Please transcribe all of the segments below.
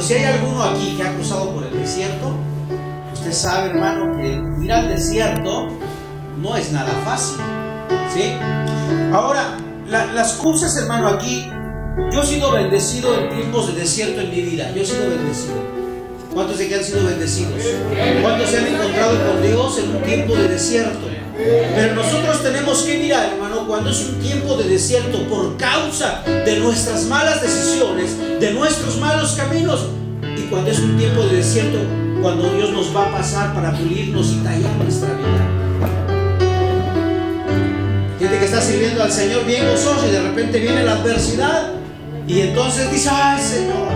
Pero si hay alguno aquí que ha cruzado por el desierto, usted sabe, hermano, que ir al desierto no es nada fácil, ¿sí? Ahora, las cosas, hermano, aquí, yo he sido bendecido en tiempos de desierto en mi vida. Yo he sido bendecido. ¿Cuántos de que han sido bendecidos? ¿Cuántos se han encontrado con Dios en un tiempo de desierto? Pero nosotros tenemos que mirar, hermano, cuando es un tiempo de desierto por causa de nuestras malas decisiones, de nuestros malos caminos, y cuando es un tiempo de desierto, cuando Dios nos va a pasar para pulirnos y tallar nuestra vida. Gente que está sirviendo al Señor bien gozoso y de repente viene la adversidad y entonces dice: ¡ay, Señor!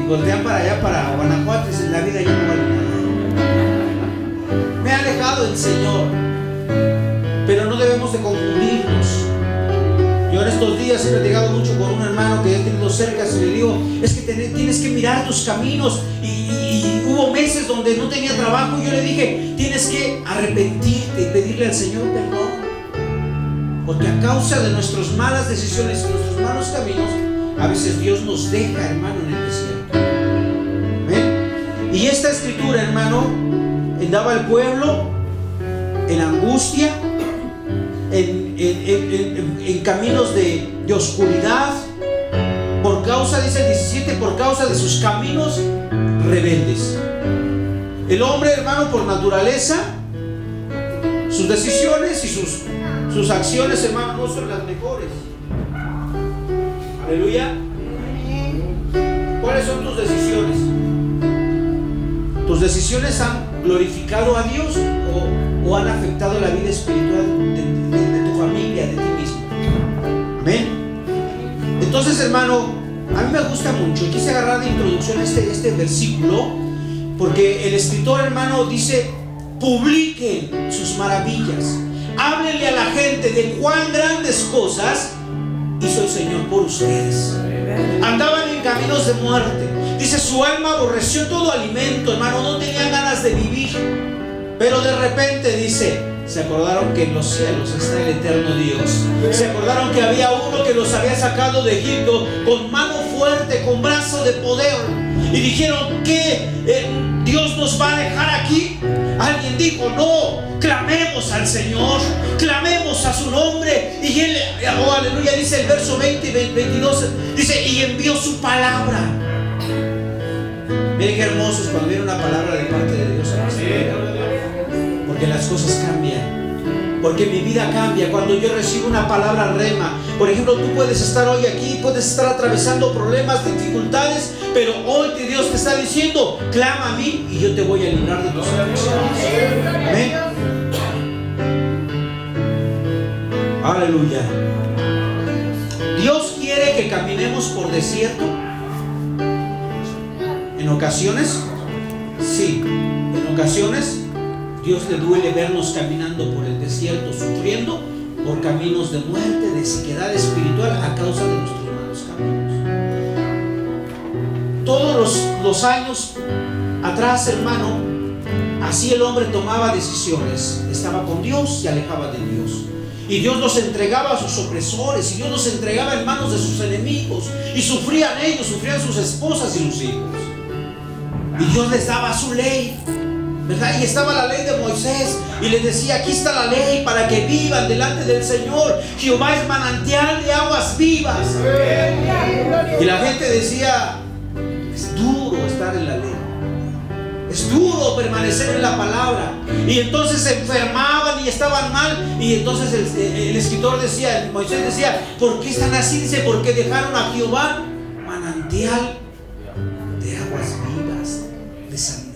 Y voltean para allá, para Guanajuato, y dicen: la vida ya no vale nada. Me ha alejado el Señor. Pero no debemos de confundirnos. Yo en estos días he platicado mucho con un hermano que he tenido cerca y le digo: es que tienes que mirar tus caminos. Y hubo meses donde no tenía trabajo y yo le dije: tienes que arrepentirte y pedirle al Señor perdón, porque a causa de nuestras malas decisiones y nuestros malos caminos, a veces Dios nos deja, hermano, en el desierto. ¿Ven? Y esta escritura, hermano, andaba el pueblo en angustia, en caminos de oscuridad, por causa, dice el 17, por causa de sus caminos rebeldes. El hombre, hermano, por naturaleza, sus decisiones y sus acciones, hermano, no son las mejores. Aleluya. ¿Cuáles son tus decisiones? ¿Tus decisiones han glorificado a Dios o han afectado la vida espiritual de tu familia, de ti mismo? Amén. Entonces, hermano, a mí me gusta mucho. Quise agarrar de introducción este versículo porque el escritor, hermano, dice: publiquen sus maravillas, háblenle a la gente de cuán grandes cosas hizo el Señor por ustedes. Andaban en caminos de muerte. Dice: su alma aborreció todo alimento, hermano, no tenían ganas de vivir. Pero de repente, dice, se acordaron que en los cielos está el eterno Dios. Se acordaron que había uno que los había sacado de Egipto con mano fuerte, con brazo de poder. Y dijeron: ¿qué? ¿Dios nos va a dejar aquí? Alguien dijo: no, clamemos al Señor, clamemos a su nombre. Y él, oh, aleluya, dice el verso 20 y 22, dice: y envió su palabra. Miren qué hermoso es cuando viene una palabra de parte de Dios a nuestra vida. Porque las cosas cambian, porque mi vida cambia cuando yo recibo una palabra rema. Por ejemplo, tú puedes estar hoy aquí, puedes estar atravesando problemas, dificultades, pero hoy Dios te está diciendo: clama a mí y yo te voy a librar de tus aflicciones. Amén. Aleluya. Dios quiere que caminemos por desierto. En ocasiones, sí, en ocasiones Dios le duele vernos caminando por el desierto, sufriendo por caminos de muerte, de sequedad espiritual a causa de nuestros malos caminos. Todos los años atrás, hermano, así el hombre tomaba decisiones. Estaba con Dios, se alejaba de Dios. Y Dios los entregaba a sus opresores, y Dios los entregaba en manos de sus enemigos. Y sufrían ellos, sufrían sus esposas y sus hijos. Y Dios les daba su ley, ¿verdad? Y estaba la ley de Moisés y les decía: aquí está la ley para que vivan delante del Señor. Jehová es manantial de aguas vivas. Y la gente decía: es duro estar en la ley, es duro permanecer en la palabra. Y entonces se enfermaban y estaban mal. Y entonces el escritor decía, Moisés decía: ¿por qué están así? Dice: porque dejaron a Jehová manantial de aguas vivas, de sanidad.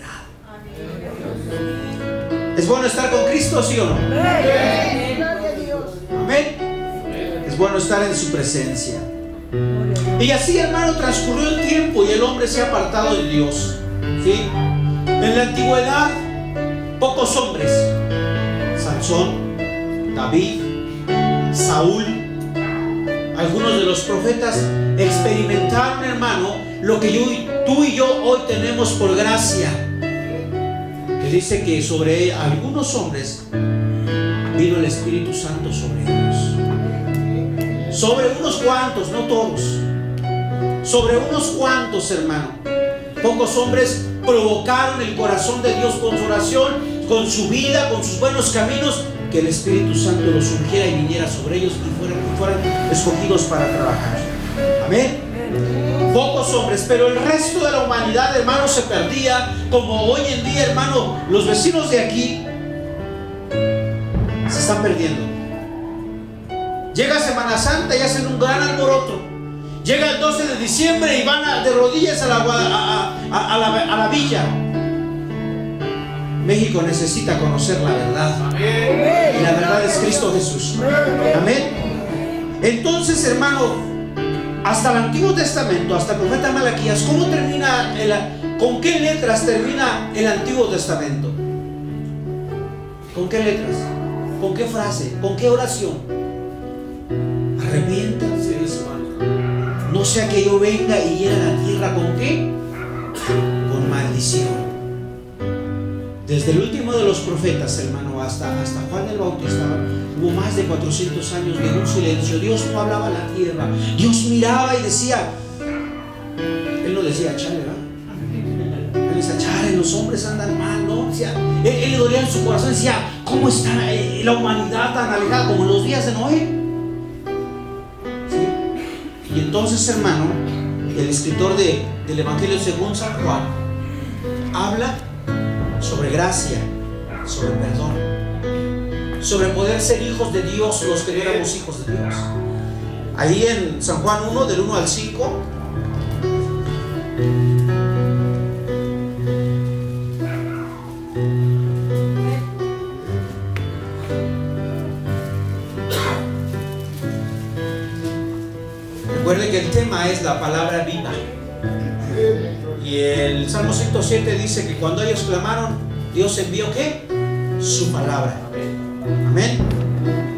¿Es bueno estar con Cristo, sí o no? Amén. Es bueno estar en su presencia. Y así, hermano, transcurrió el tiempo y el hombre se ha apartado de Dios, ¿sí? En la antigüedad, pocos hombres: Sansón, David, Saúl, algunos de los profetas experimentaron, hermano, lo que tú y yo hoy tenemos por gracia. Que dice que sobre algunos hombres vino el Espíritu Santo sobre ellos. Sobre unos cuantos, no todos. sobre unos cuantos, hermano. Pocos hombres provocaron el corazón de Dios con su oración, con su vida, con sus buenos caminos, que el Espíritu Santo los ungiera y viniera sobre ellos y fueran escogidos para trabajar. Amén. Pocos hombres, pero el resto de la humanidad, hermano, se perdía, como hoy en día, hermano. Los vecinos de aquí se están perdiendo. Llega Semana Santa y hacen un gran alboroto. Llega el 12 de diciembre y van de rodillas a la villa. México necesita conocer la verdad. Y la verdad es Cristo Jesús. Amén. Entonces, hermano, hasta el Antiguo Testamento, hasta el profeta Malaquías, ¿cómo termina con qué letras termina el Antiguo Testamento? ¿Con qué letras? ¿Con qué frase? ¿Con qué oración? Arrepiéntanse, no sea que yo venga y hiera la tierra. ¿Con qué? Con maldición. Desde el último de los profetas, hermano, hasta Juan el Bautista, hubo más de 400 años de un silencio. Dios no hablaba a la tierra. Dios miraba y decía, Él no decía, chale, ¿verdad? Él decía, chale, los hombres andan mal, ¿no? Decía, él le dolía en su corazón, decía, ¿cómo está la humanidad tan alejada como en los días de Noé? ¿Sí? Y entonces, hermano, el escritor del Evangelio según San Juan habla sobre gracia, sobre perdón, sobre poder ser hijos de Dios, los que no éramos hijos de Dios. Ahí en San Juan 1, del 1 al 5, recuerde que el tema es la palabra viva. Y el Salmo 107 dice que cuando ellos clamaron, Dios envió ¿qué? Su palabra. Amén.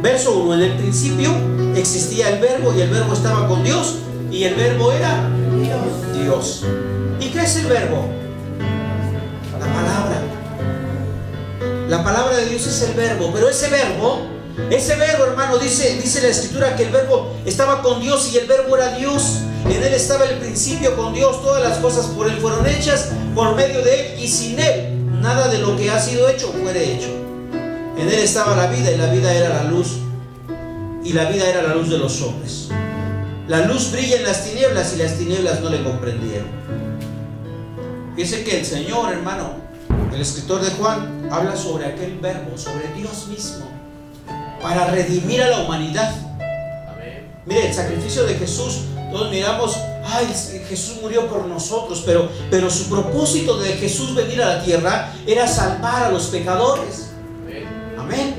Verso 1. En el principio existía el verbo, y el verbo estaba con Dios, y el verbo era Dios. ¿Y qué es el verbo? La palabra. La palabra de Dios es el verbo. Pero ese verbo, hermano, dice la Escritura que el verbo estaba con Dios y el verbo era Dios. En Él estaba el principio con Dios. Todas las cosas por Él fueron hechas, por medio de Él, y sin Él nada de lo que ha sido hecho fuere hecho. En Él estaba la vida, y la vida era la luz, y la vida era la luz de los hombres. La luz brilla en las tinieblas, y las tinieblas no le comprendieron. Fíjense que el Señor, hermano, el escritor de Juan, habla sobre aquel verbo, sobre Dios mismo, para redimir a la humanidad. Mire, el sacrificio de Jesús, todos miramos, ay, Jesús murió por nosotros, pero su propósito de Jesús venir a la tierra era salvar a los pecadores. Amén.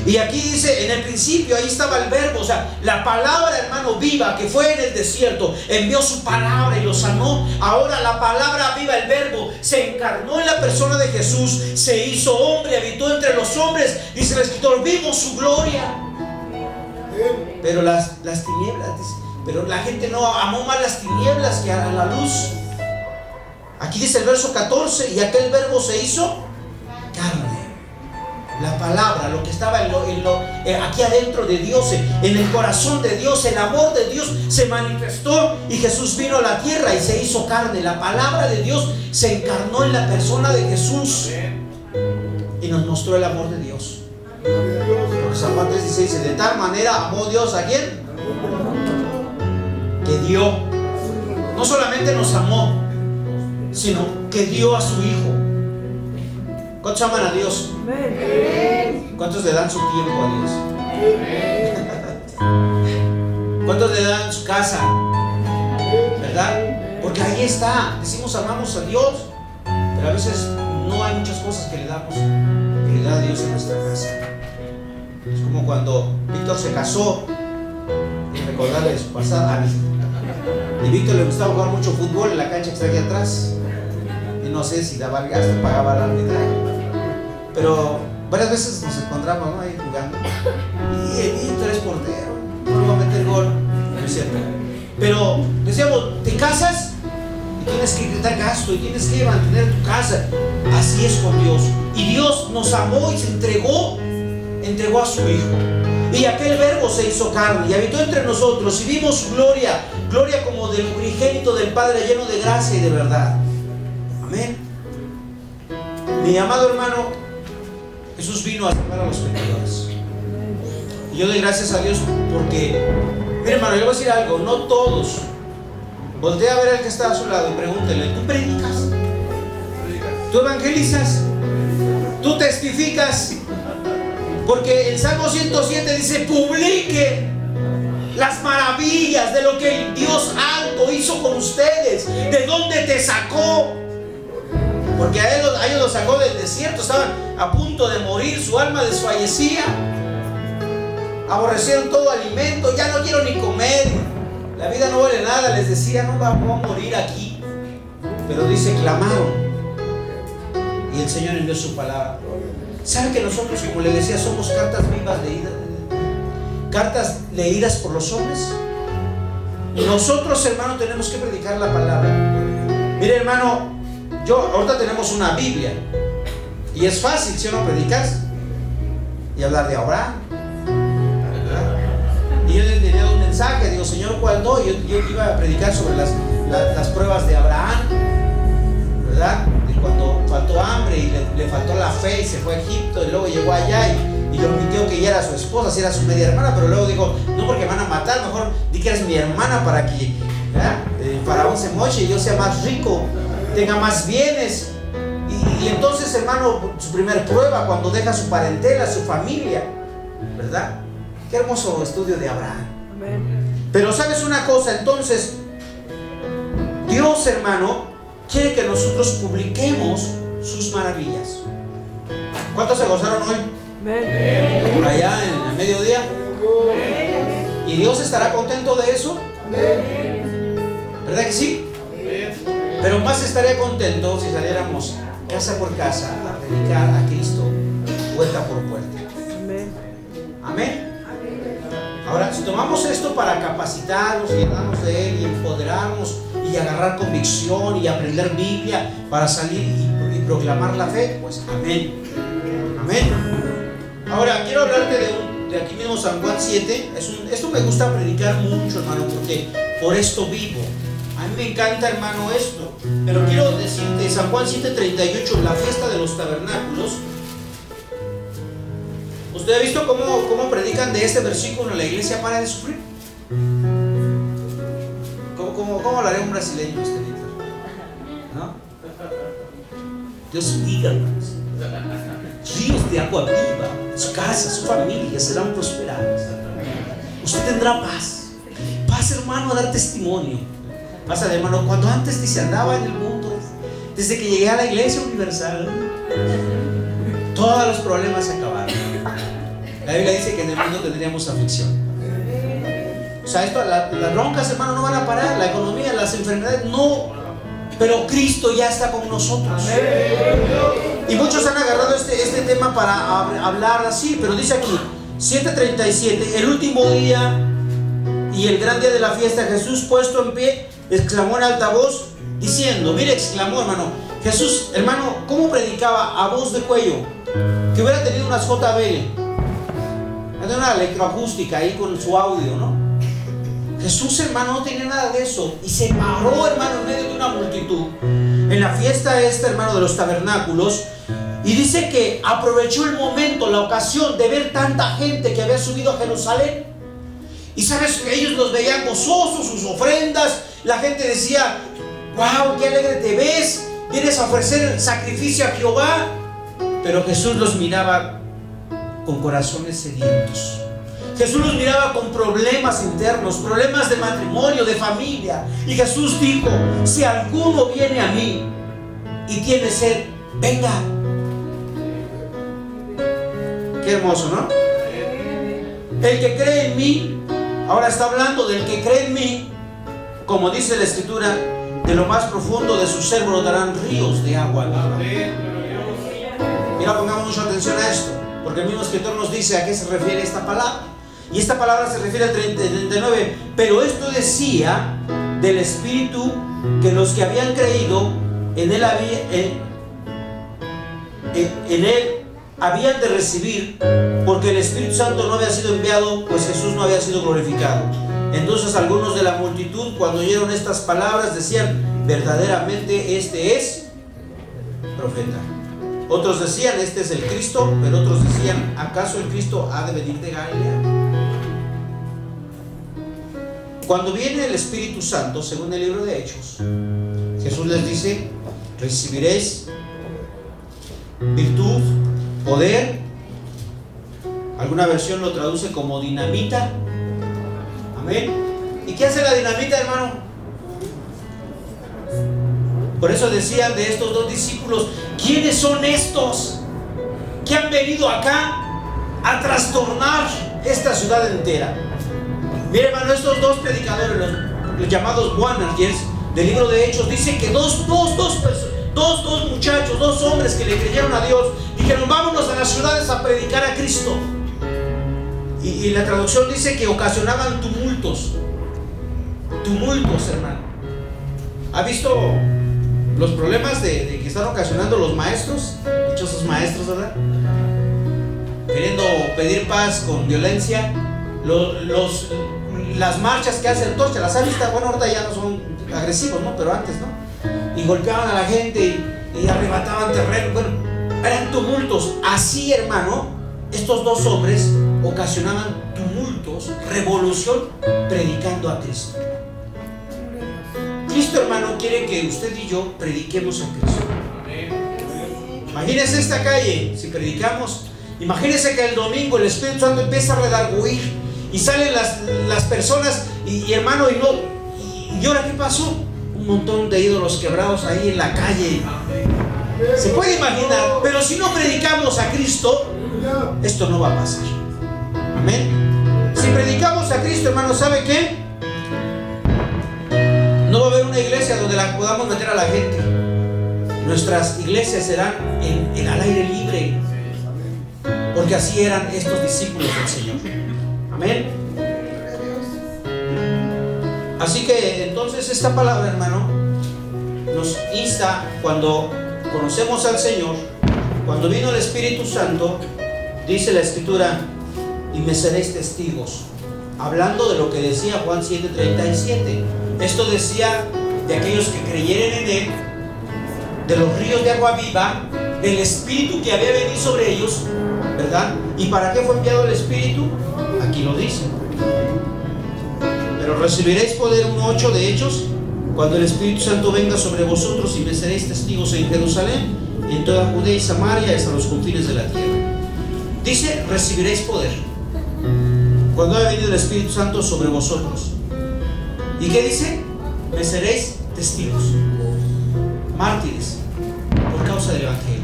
Y aquí dice, en el principio, ahí estaba el verbo, o sea, la palabra, hermano, viva, que fue en el desierto, envió su palabra y lo sanó. Ahora la palabra viva, el verbo, se encarnó en la persona de Jesús, se hizo hombre, habitó entre los hombres. Dice el escritor, vimos su gloria. Pero las tinieblas, pero la gente no amó más las tinieblas que a la luz. Aquí dice el verso 14, y aquel verbo se hizo carne. La palabra, lo que estaba aquí adentro de Dios, en el corazón de Dios, el amor de Dios se manifestó, y Jesús vino a la tierra y se hizo carne. La palabra de Dios se encarnó en la persona de Jesús y nos mostró el amor de Dios. Porque San Juan 3:16 dice, de tal manera amó Dios a ¿quién? Que dio. No solamente nos amó, sino que dio a su Hijo. ¿Cuántos aman a Dios? ¿Cuántos le dan su tiempo a Dios? ¿Cuántos le dan su casa? ¿Verdad? Porque ahí está. Decimos amamos a Dios, pero a veces no hay muchas cosas que le damos prioridad a Dios en nuestra casa. Es como cuando Víctor se casó, y recordarle su pasado. Y Víctor le gustaba jugar mucho fútbol en la cancha que está aquí atrás. Y no sé si daba el gasto, pagaba el arbitraje. Pero varias veces nos encontramos, ¿no?, ahí jugando. Y el Víctor es portero, no va a meter gol, no es cierto. Pero decíamos, te casas y tienes que dar gasto y tienes que mantener tu casa. Así es con Dios. Y Dios nos amó y se entregó a su Hijo. Y aquel verbo se hizo carne y habitó entre nosotros, y vimos su gloria, gloria como del unigénito del Padre, lleno de gracia y de verdad. Amén. Mi amado hermano, Jesús vino a salvar a los pecadores. Y yo doy gracias a Dios porque, mire hermano, yo le voy a decir algo, no todos. Voltea a ver al que está a su lado y pregúntele: ¿tú predicas? ¿Tú evangelizas? ¿Tú testificas? Porque el Salmo 107 dice: publique las maravillas de lo que el Dios alto hizo con ustedes, de dónde te sacó. Porque a ellos los sacó del desierto, estaban a punto de morir, su alma desfallecía, aborrecieron todo alimento, ya no quiero ni comer, la vida no vale nada, les decía: no vamos a morir aquí. Pero dice: clamaron y el Señor envió su palabra. ¿Sabe que nosotros, como le decía, somos cartas vivas leídas, cartas leídas por los hombres? Nosotros, hermano, tenemos que predicar la palabra. Mire, hermano, ahorita tenemos una Biblia y es fácil, ¿sí o no?, predicar y hablar de Abraham, ¿verdad? Y yo le tenía un mensaje, digo: Señor, ¿cuál no? Yo iba a predicar sobre las pruebas de Abraham, ¿verdad? Cuando faltó hambre y le faltó la fe y se fue a Egipto y luego llegó allá y le omitió que ella era su esposa, si era su media hermana, pero luego dijo: no, porque me van a matar, mejor di que eres mi hermana para que el faraón se moche y yo sea más rico, tenga más bienes. Y entonces, hermano, su primer prueba, cuando deja su parentela, su familia, ¿verdad? Qué hermoso estudio de Abraham. Pero ¿sabes una cosa? Entonces Dios, hermano, quiere que nosotros publiquemos sus maravillas. ¿Cuántos se gozaron hoy? Por allá en el mediodía. ¿Y Dios estará contento de eso? ¿Verdad que sí? Pero más estaría contento si saliéramos casa por casa a predicar a Cristo, puerta por puerta. Amén. Ahora, si tomamos esto para capacitarnos, llenarnos de Él y empoderarnos y agarrar convicción y aprender Biblia para salir y proclamar la fe, pues amén. Amén. Ahora, quiero hablarte de aquí mismo San Juan 7. Esto me gusta predicar mucho, hermano, porque por esto vivo. A mí me encanta, hermano, esto. Pero quiero decirte, San Juan 7:38, la fiesta de los tabernáculos. ¿Usted ha visto cómo predican de este versículo en la iglesia para de sufrir? ¿Cómo hablaría un brasileño este día? ¿No? Dios diga, hermanos, ríos de agua viva, su casa, su familia serán prosperadas. Usted tendrá paz. Paz, hermano, a dar testimonio. Pasa, hermano, cuando antes se andaba en el mundo, desde que llegué a la iglesia universal, todos los problemas se acabaron. La Biblia dice que en el mundo tendríamos aflicción. O sea, las broncas, hermano, no van a parar. La economía, las enfermedades, no. Pero Cristo ya está con nosotros. Y muchos han agarrado este tema para hablar así. Pero dice aquí, 7:37, el último día y el gran día de la fiesta, Jesús, puesto en pie, exclamó en alta voz, diciendo, mire, exclamó, hermano, Jesús, hermano, ¿cómo predicaba? A voz de cuello, que hubiera tenido unas JBL, una electroacústica ahí con su audio, ¿no? Jesús, hermano, no tenía nada de eso, y se paró, hermano, en medio de una multitud, en la fiesta hermano, de los tabernáculos, y dice que aprovechó el momento, la ocasión de ver tanta gente que había subido a Jerusalén. Y sabes, ellos los veían gozosos, sus ofrendas. La gente decía, wow, qué alegre te ves, vienes a ofrecer sacrificio a Jehová. Pero Jesús los miraba con corazones sedientos. Jesús los miraba con problemas internos, problemas de matrimonio, de familia. Y Jesús dijo, si alguno viene a mí y tiene sed, venga. Qué hermoso, ¿no? El que cree en mí, ahora está hablando del que cree en mí, como dice la Escritura, de lo más profundo de su ser brotarán ríos de agua viva. Mira, pongamos mucha atención a esto, porque el mismo escritor nos dice a qué se refiere esta palabra. Y esta palabra se refiere al 39. Pero esto decía del Espíritu, que los que habían creído en él habían de recibir, porque el Espíritu Santo no había sido enviado, pues Jesús no había sido glorificado. Entonces algunos de la multitud, cuando oyeron estas palabras, decían: verdaderamente este es profeta. Otros decían: este es el Cristo. Pero otros decían: ¿acaso el Cristo ha de venir de Galilea? Cuando viene el Espíritu Santo, según el libro de Hechos, Jesús les dice: recibiréis virtud, poder. Alguna versión lo traduce como dinamita. Amén. ¿Y qué hace la dinamita, hermano? Por eso decían de estos dos discípulos: ¿quiénes son estos que han venido acá a trastornar esta ciudad entera? Mire, hermano, estos dos predicadores, los llamados Boanerges del libro de Hechos, dicen que dos muchachos, dos hombres que le creyeron a Dios, dijeron: vámonos a las ciudades a predicar a Cristo. Y la traducción dice que ocasionaban tumultos, hermano. ¿Ha visto los problemas de que están ocasionando los maestros? Dichosos maestros, ¿verdad? Queriendo pedir paz con violencia. Las marchas que hacen, todos, las han visto. Bueno, ahorita ya no son agresivos, ¿no? Pero antes, ¿no? Y golpeaban a la gente y arrebataban terreno. Bueno, eran tumultos. Así, hermano, estos dos hombres ocasionaban tumultos, revolución, predicando a Cristo. Cristo, hermano, quiere que usted y yo prediquemos a Cristo. Imagínese esta calle, si predicamos. Imagínese que el domingo el Espíritu Santo empieza a redarguir y salen las personas y hermano, y ahora ¿qué pasó? Un montón de ídolos quebrados ahí en la calle. Se puede imaginar. Pero si no predicamos a Cristo, esto no va a pasar. Amén. Si predicamos a Cristo, hermano, ¿sabe qué? No va a haber una iglesia donde la podamos meter a la gente. Nuestras iglesias serán al aire libre, porque así eran estos discípulos del Señor. Amén. Así que entonces esta palabra, hermano, nos insta cuando conocemos al Señor. Cuando vino el Espíritu Santo, dice la Escritura: y me seréis testigos. Hablando de lo que decía Juan 7:37. Esto decía de aquellos que creyeren en Él, de los ríos de agua viva, del Espíritu que había venido sobre ellos, ¿verdad? ¿Y para qué fue enviado el Espíritu? Aquí lo dice: pero recibiréis poder, 1:8 de Hechos, cuando el Espíritu Santo venga sobre vosotros, y me seréis testigos en Jerusalén, en toda Judea y Samaria, hasta los confines de la tierra. Dice: recibiréis poder cuando haya venido el Espíritu Santo sobre vosotros. ¿Y qué dice? Me seréis testigos, mártires, por causa del Evangelio.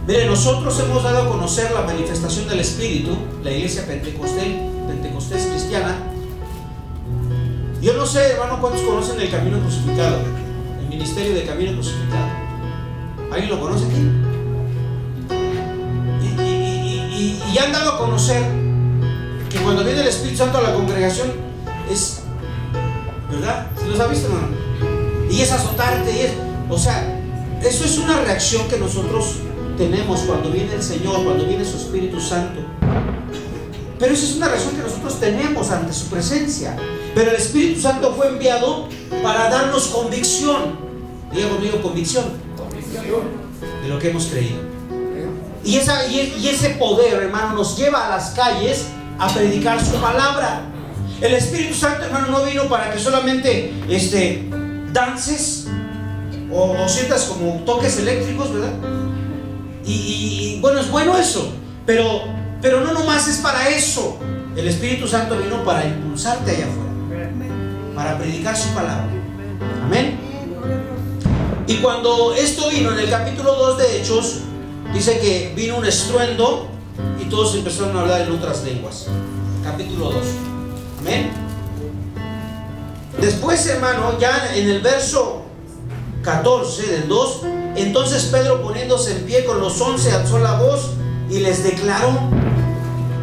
Mire, nosotros hemos dado a conocer la manifestación del Espíritu, la iglesia pentecostés cristiana. Yo no sé, hermano, cuántos conocen el Camino Crucificado, el ministerio de Camino Crucificado. ¿Alguien lo conoce aquí? Y han dado a conocer que cuando viene el Espíritu Santo a la congregación es, ¿verdad? ¿Se los ha visto, hermano? Y es azotarte, y es, o sea, eso es una reacción que nosotros tenemos cuando viene el Señor, cuando viene su Espíritu Santo. Pero esa es una reacción que nosotros tenemos ante su presencia. Pero el Espíritu Santo fue enviado para darnos convicción. Diga conmigo: convicción de lo que hemos creído. Y ese poder, hermano, nos lleva a las calles a predicar su palabra. El Espíritu Santo, hermano, no vino para que solamente dances o sientas como toques eléctricos, ¿verdad? Y bueno, es bueno eso, pero no nomás es para eso. El Espíritu Santo vino para impulsarte allá afuera, para predicar su palabra. Amén. Y cuando esto vino en el capítulo 2 de Hechos, dice que vino un estruendo y todos empezaron a hablar en otras lenguas. Capítulo 2. Amén. Después, hermano, ya en el verso 14 del 2, entonces Pedro, poniéndose en pie con los 11, alzó la voz y les declaró: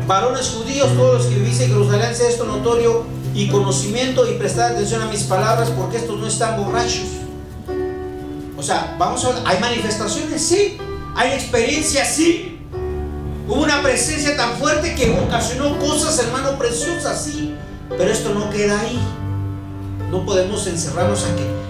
varones judíos, todos los que vivís en Jerusalén, sea esto notorio y conocimiento, y prestad atención a mis palabras, porque estos no están borrachos. O sea, vamos a ver, ¿hay manifestaciones? Sí, Hay experiencias, sí. Hubo una presencia tan fuerte que ocasionó cosas, hermano, preciosas, sí. Pero esto no queda ahí. No podemos encerrarnos a que